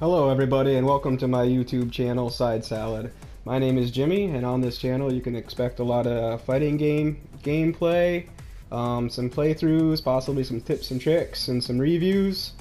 Hello everybody and welcome to my YouTube channel SideSalad. My name is Jimmy and on this channel you can expect a lot of fighting gameplay, some playthroughs, possibly some tips and tricks, and some reviews.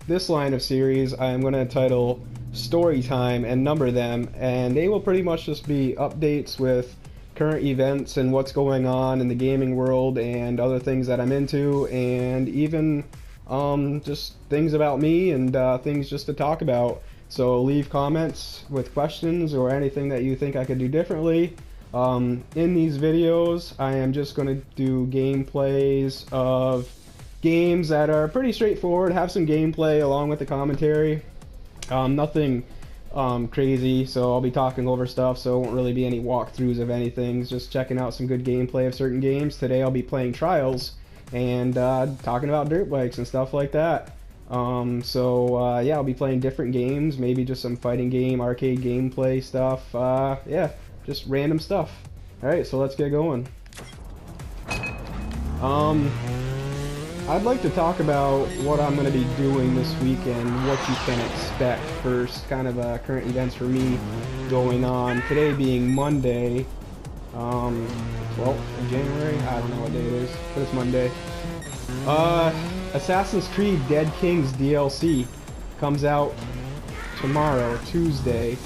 This line of series I am going to title Story Time and number them, and they will pretty much just be updates with current events and what's going on in the gaming world and other things that I'm into, and even just things about me and things just to talk about. So leave comments with questions or anything that you think I could do differently. In these videos I am just going to do gameplays of games that are pretty straightforward, have some gameplay along with the commentary. Nothing crazy, so I'll be talking over stuff, so it won't really be any walkthroughs of anything, just checking out some good gameplay of certain games. Today I'll be playing Trials and talking about dirt bikes and stuff like that. Yeah, I'll be playing different games, maybe just some fighting game, arcade gameplay stuff. Yeah, just random stuff. Alright, so let's get going. I'd like to talk about what I'm going to be doing this weekend, what you can expect first, kind of current events for me going on. Today being Monday, 12th of January, I don't know what day it is, but it's Monday. Assassin's Creed Dead Kings DLC comes out tomorrow, Tuesday,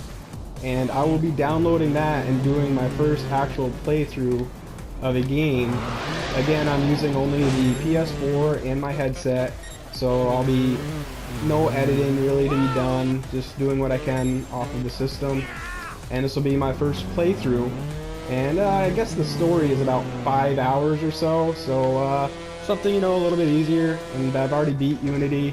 and I will be downloading that and doing my first actual playthrough of a game. Again, I'm using only the PS4 and my headset, so I'll be no editing really to be done, just doing what I can off of the system, and this will be my first playthrough. And I guess the story is about 5 hours or so, something, you know, a little bit easier. And I've already beat Unity,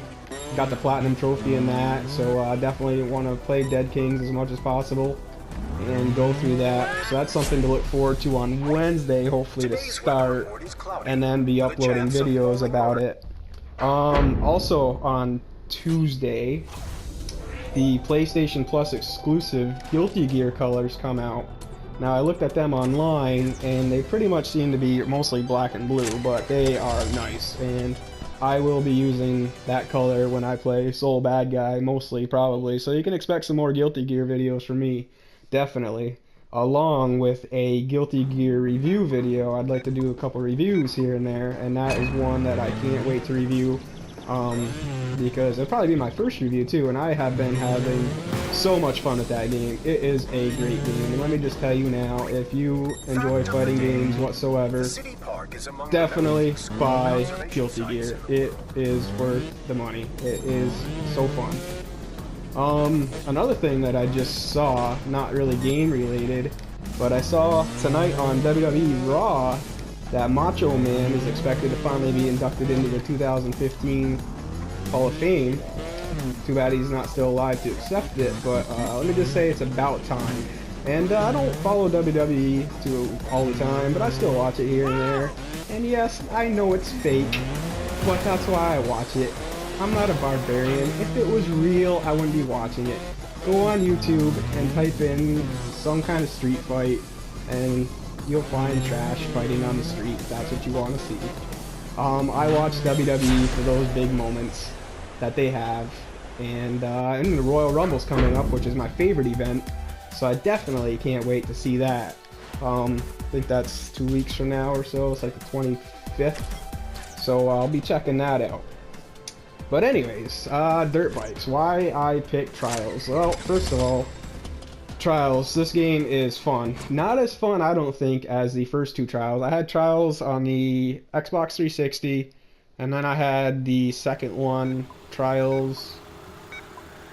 got the Platinum Trophy in that, so I definitely want to play Dead Kings as much as possible and go through that. So that's something to look forward to on Wednesday, hopefully to start, and then be uploading videos about it. Also on Tuesday, the PlayStation Plus exclusive Guilty Gear colors come out. Now I looked at them online and they pretty much seem to be mostly black and blue, but they are nice, and I will be using that color when I play Soul Bad Guy, mostly probably, so you can expect some more Guilty Gear videos from me, definitely, along with a Guilty Gear review video. I'd like to do a couple reviews here and there, and that is one that I can't wait to review, because it'll probably be my first review too, and I have been having so much fun with that game. It is a great game, and let me just tell you now, if you enjoy fighting games whatsoever, definitely buy Guilty Gear. It is worth the money. It is so fun. Another thing that I just saw, not really game related, but I saw tonight on WWE Raw that Macho Man is expected to finally be inducted into the 2015 Hall of Fame. Too bad he's not still alive to accept it, but let me just say it's about time. And I don't follow WWE all the time, but I still watch it here and there. And yes, I know it's fake, but that's why I watch it. I'm not a barbarian. If it was real, I wouldn't be watching it. Go on YouTube and type in some kind of street fight, and you'll find trash fighting on the street. That's what you want to see. I watch WWE for those big moments that they have, and the Royal Rumble's coming up, which is my favorite event, so I definitely can't wait to see that. I think that's 2 weeks from now or so. It's like the 25th, so I'll be checking that out. But anyways, dirt bikes. Why I picked Trials? Well, first of all, Trials, this game is fun. Not as fun, I don't think, as the first two Trials. I had Trials on the Xbox 360, and then I had the second one, Trials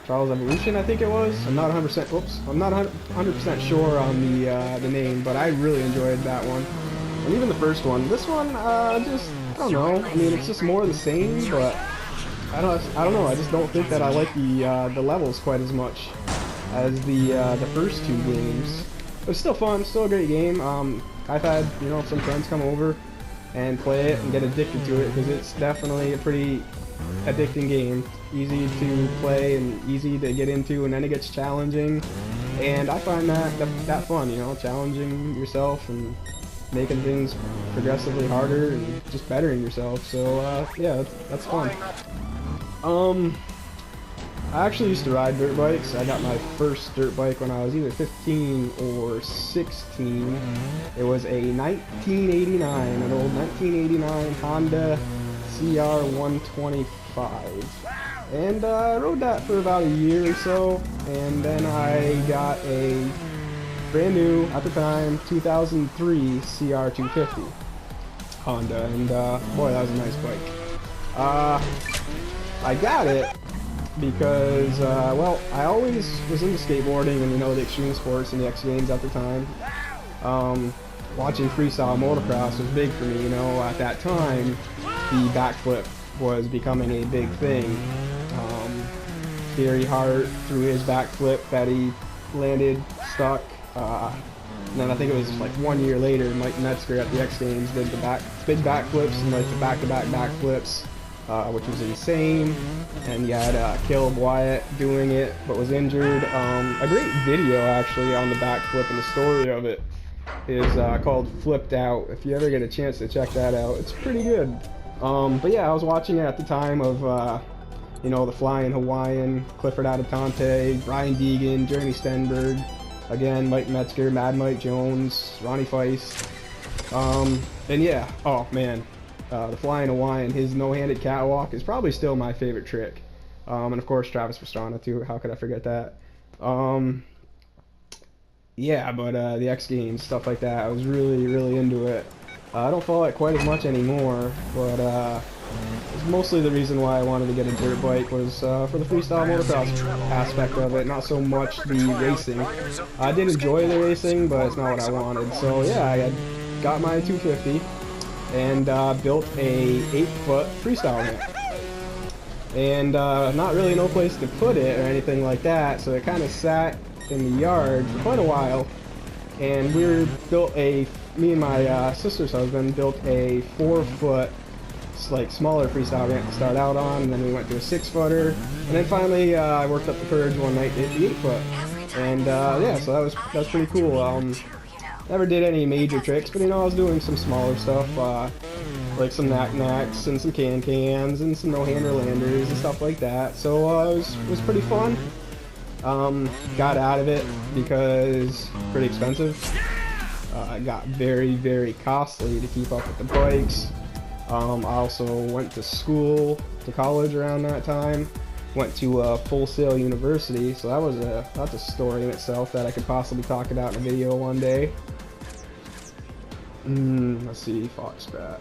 Evolution, I think it was. I'm not 100%. Oops, I'm not 100% sure on the name, but I really enjoyed that one. And even the first one. This one, just I don't know. I mean, it's just more of the same, but I don't know. I just don't think that I like the levels quite as much as the first two games. But it's still fun, still a great game. I've had, you know, some friends come over and play it and get addicted to it, because it's definitely a pretty addicting game. Easy to play and easy to get into, and then it gets challenging. And I find that fun, you know, challenging yourself and making things progressively harder and just bettering yourself. So yeah, that's fun. I actually used to ride dirt bikes. I got my first dirt bike when I was either 15 or 16. It was a 1989, an old 1989 Honda CR125. And I rode that for about a year or so, and then I got a brand new, at the time, 2003 CR250 Honda, and boy, that was a nice bike. I got it because, well, I always was into skateboarding and, you know, the extreme sports and the X Games at the time. Watching freestyle motocross was big for me, you know. At that time, the backflip was becoming a big thing. Gary Hart threw his backflip that he landed stuck. And then I think it was like 1 year later, Mike Metzger at the X Games did the big backflips and like the back-to-back backflips, which was insane. And you had Caleb Wyatt doing it, but was injured. A great video actually on the backflip, and the story of it is called Flipped Out. If you ever get a chance to check that out, it's pretty good. But yeah, I was watching it at the time of, you know, the Flying Hawaiian, Clifford Adatante, Brian Deegan, Jeremy Stenberg, again, Mike Metzger, Mad Mike Jones, Ronnie Feist. And yeah, oh man, the Flying Hawaiian, his no-handed catwalk is probably still my favorite trick. And of course, Travis Pastrana too, how could I forget that? Yeah, but the X Games, stuff like that, I was really, really into it. I don't follow it quite as much anymore, but it's mostly the reason why I wanted to get a dirt bike was for the freestyle motocross aspect of it, not so much the racing. I did enjoy the racing, but it's not what I wanted. So yeah, I got my 250 and built a 8-foot freestyle ramp. And not really no place to put it or anything like that, so it kind of sat in the yard for quite a while. And me and my sister's husband built a 4-foot, like smaller freestyle ramp to start out on, and then we went to a 6-footer, and then finally I worked up the courage one night to hit the 8-foot. And yeah, so that was pretty cool. Never did any major tricks, but you know, I was doing some smaller stuff, like some knack-knacks and some can-cans and some no-hander landers and stuff like that. So it was pretty fun. Got out of it because pretty expensive. It got very, very costly to keep up with the bikes. I also went to college around that time. Went to Full Sail University, so that's a story in itself that I could possibly talk about in a video one day. Let's see, Foxbat.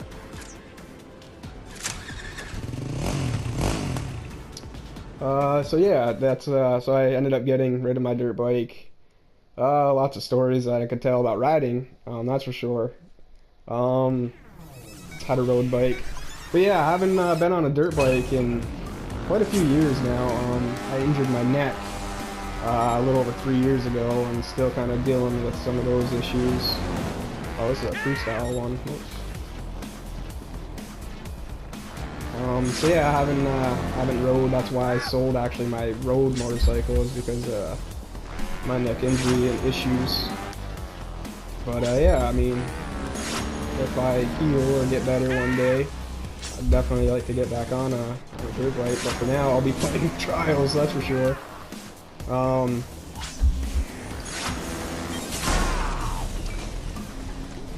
So yeah, so I ended up getting rid of my dirt bike. Lots of stories that I could tell about riding, that's for sure. Had a road bike, but yeah, I haven't been on a dirt bike in quite a few years now. I injured my neck a little over 3 years ago, and still kind of dealing with some of those issues. Oh, this is a freestyle one. So yeah, I haven't rode. That's why I sold actually my road motorcycle, is because my neck injury and issues. But yeah, I mean, if I heal or get better one day, I'd definitely like to get back on a dirt bike. But for now, I'll be playing trials, that's for sure.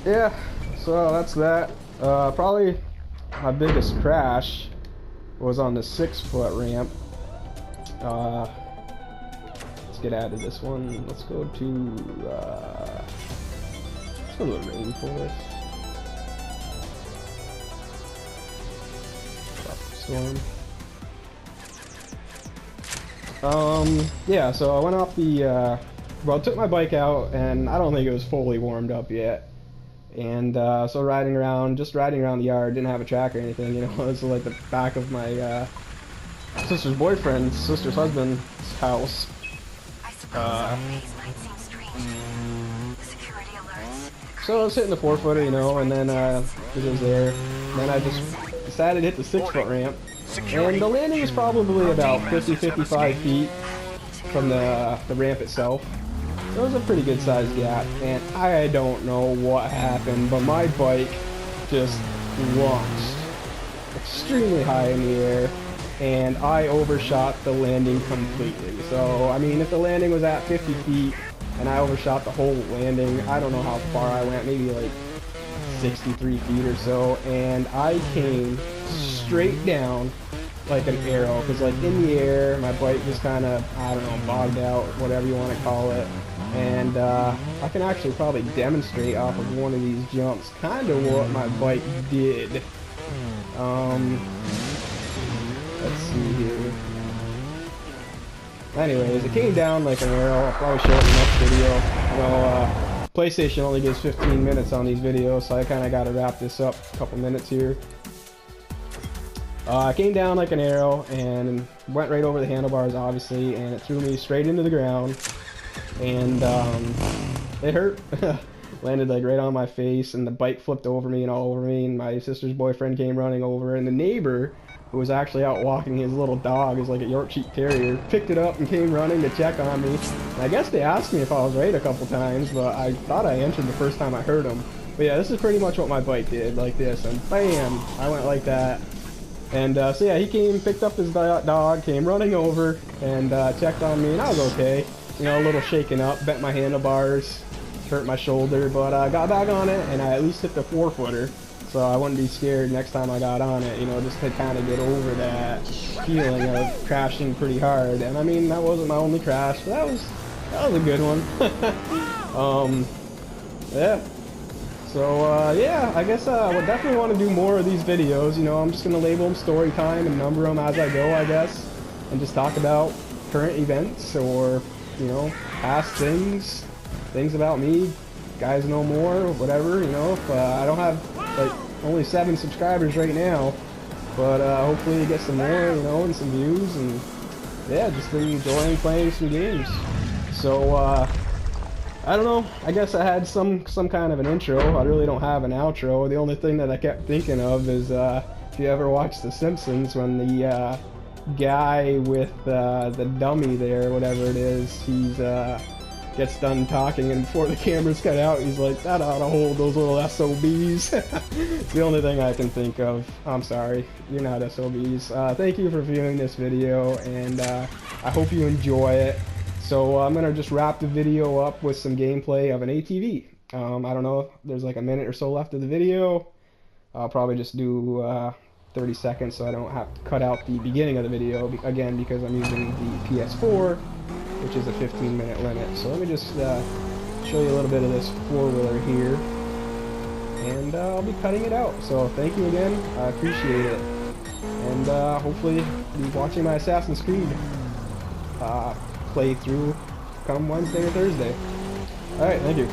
Yeah, so that's that. Probably my biggest crash was on the 6-foot ramp. Let's get out of this one. Let's go to the rainforest. Storm. Yeah, so I went off the, well, took my bike out, and I don't think it was fully warmed up yet. And so riding around the yard, didn't have a track or anything, you know. It was like the back of my sister's husband's house. So I was hitting the 4-footer, you know, and then it was there. And then I just decided to hit the 6-foot ramp. And the landing was probably about 50-55 feet from the ramp itself. So it was a pretty good sized gap, and I don't know what happened, but my bike just launched extremely high in the air, and I overshot the landing completely. So, I mean, if the landing was at 50 feet and I overshot the whole landing, I don't know how far I went, maybe like 63 feet or so, and I came straight down like an arrow, because like in the air, my bike was kind of, I don't know, bogged out, whatever you want to call it. And I can actually probably demonstrate off of one of these jumps kind of what my bike did. Let's see here. Anyways, it came down like an arrow. I'll probably show it in the next video. You know, PlayStation only gives 15 minutes on these videos, so I kind of got to wrap this up a couple minutes here. I came down like an arrow and went right over the handlebars, obviously, and it threw me straight into the ground. And it hurt. Landed like right on my face, and the bike flipped over me and all over me, and my sister's boyfriend came running over, and the neighbor, who was actually out walking his little dog, is like a Yorkshire Terrier, picked it up and came running to check on me. And I guess they asked me if I was right a couple times, but I thought I answered the first time I heard them. But yeah, this is pretty much what my bike did, like this, and bam, I went like that. And so yeah, he came, picked up his dog, came running over, and checked on me, and I was okay. You know, a little shaken up, bent my handlebars, hurt my shoulder, but I got back on it, and I at least hit the 4-footer, so I wouldn't be scared next time I got on it, you know, just to kind of get over that feeling of crashing pretty hard. And I mean, that wasn't my only crash, but that was a good one. Yeah. So, yeah, I guess I would definitely want to do more of these videos. You know, I'm just going to label them story time and number them as I go, I guess, and just talk about current events or, you know, past things about me, guys know more, whatever, you know. If I don't have, like, only 7 subscribers right now, but hopefully you get some more, you know, and some views, and yeah, just enjoying playing some games. So, I don't know, I guess I had some kind of an intro. I really don't have an outro. The only thing that I kept thinking of is, if you ever watched The Simpsons, when the guy with the dummy there, whatever it is, he's gets done talking, and before the cameras cut out, he's like, that ought to hold those little SOBs. It's the only thing I can think of. I'm sorry, you're not SOBs. Thank you for viewing this video, and I hope you enjoy it. So I'm gonna just wrap the video up with some gameplay of an ATV. I don't know if there's like a minute or so left of the video. I'll probably just do 30 seconds so I don't have to cut out the beginning of the video, again, because I'm using the PS4, which is a 15-minute limit. So let me just show you a little bit of this four-wheeler here, and I'll be cutting it out. So thank you again, I appreciate it, and hopefully you'll be watching my Assassin's Creed playthrough come Wednesday or Thursday. Alright, thank you.